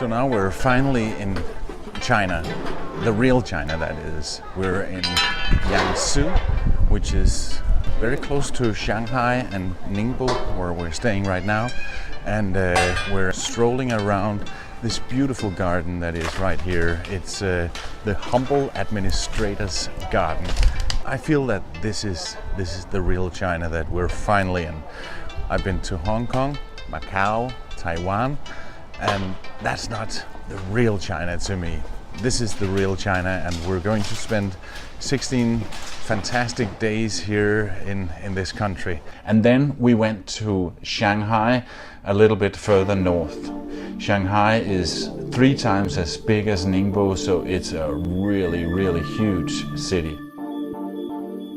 So now we're finally in China, the real China that is. We're in Yangtze, which is very close to Shanghai and Ningbo, where we're staying right now. And we're strolling around this beautiful garden that is right here. It's the humble administrator's garden. I feel that this is the real China that we're finally in. I've been to Hong Kong, Macau, Taiwan, and that's not the real China to me. This is the real China, and we're going to spend 16 fantastic days here in this country. And then we went to Shanghai, a little bit further north. Shanghai is 3 times as big as Ningbo, so it's a really, really huge city.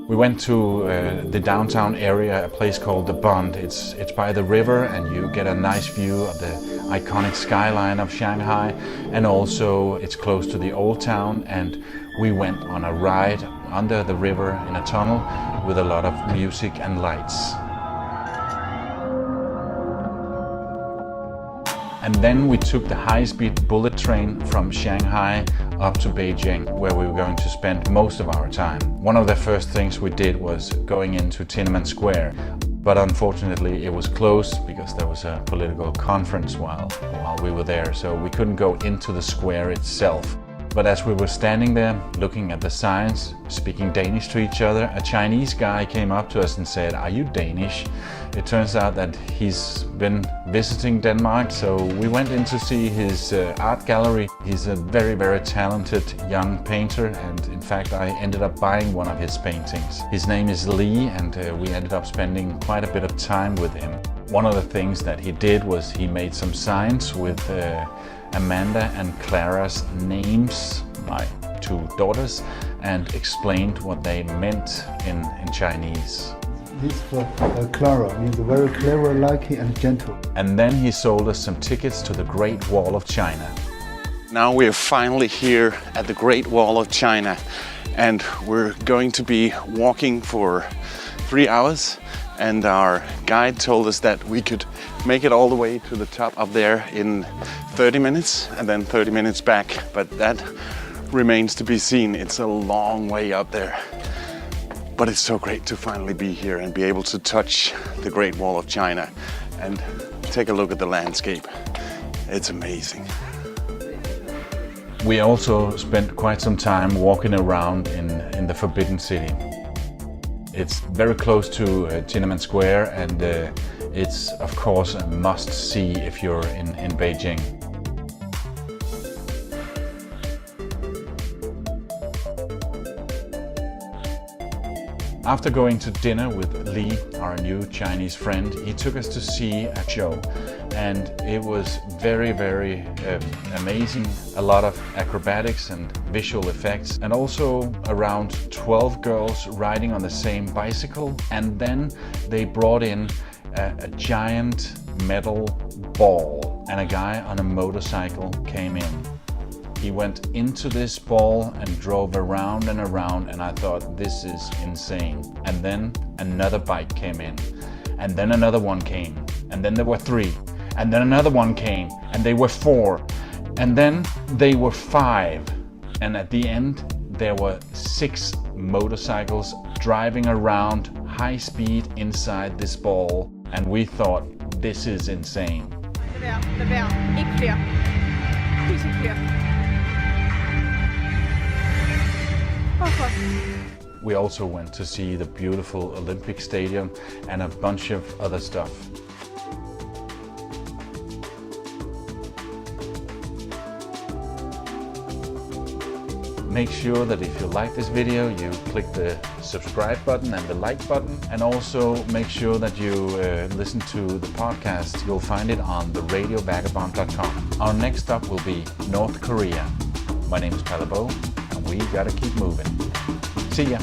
We went to the downtown area, a place called the Bund. It's by the river, and you get a nice view of the iconic skyline of Shanghai, and also it's close to the old town. And we went on a ride under the river in a tunnel with a lot of music and lights. And then we took the high-speed bullet train from Shanghai up to Beijing, where we were going to spend most of our time. One of the first things we did was going into Tiananmen Square, but unfortunately it was closed because there was a political conference while we were there, so we couldn't go into the square itself. But as we were standing there, looking at the signs, speaking Danish to each other, a Chinese guy came up to us and said, "Are you Danish?" It turns out that he's been visiting Denmark, so we went in to see his art gallery. He's a very, very talented young painter, and in fact I ended up buying one of his paintings. His name is Lee, and we ended up spending quite a bit of time with him. One of the things that he did was he made some signs with Amanda and Clara's names, my 2 daughters, and explained what they meant in Chinese. This for Clara means very clever, lucky, and gentle. And then he sold us some tickets to the Great Wall of China. Now we're finally here at the Great Wall of China, and we're going to be walking for 3 hours. And our guide told us that we could make it all the way to the top up there in 30 minutes and then 30 minutes back. But that remains to be seen. It's a long way up there. But it's so great to finally be here and be able to touch the Great Wall of China and take a look at the landscape. It's amazing. We also spent quite some time walking around in the Forbidden City. It's very close to Tiananmen Square, and it's of course a must-see if you're in Beijing. After going to dinner with Lee, our new Chinese friend, he took us to see a show, and it was very, very amazing. A lot of acrobatics and visual effects, and also around 12 girls riding on the same bicycle. And then they brought in a giant metal ball, and a guy on a motorcycle came in. He went into this ball and drove around and around, and I thought, this is insane. And then another bike came in, and then another one came, and then there were 3, and then another one came, and they were 4, and then they were 5, and at the end there were 6 motorcycles driving around high speed inside this ball, and we thought, this is insane. We also went to see the beautiful Olympic Stadium and a bunch of other stuff. Make sure that if you like this video, you click the subscribe button and the like button, and also make sure that you listen to the podcast. You'll find it on the RadioVagabond.com. Our next stop will be North Korea. My name is Palabo, and we gotta keep moving. See ya!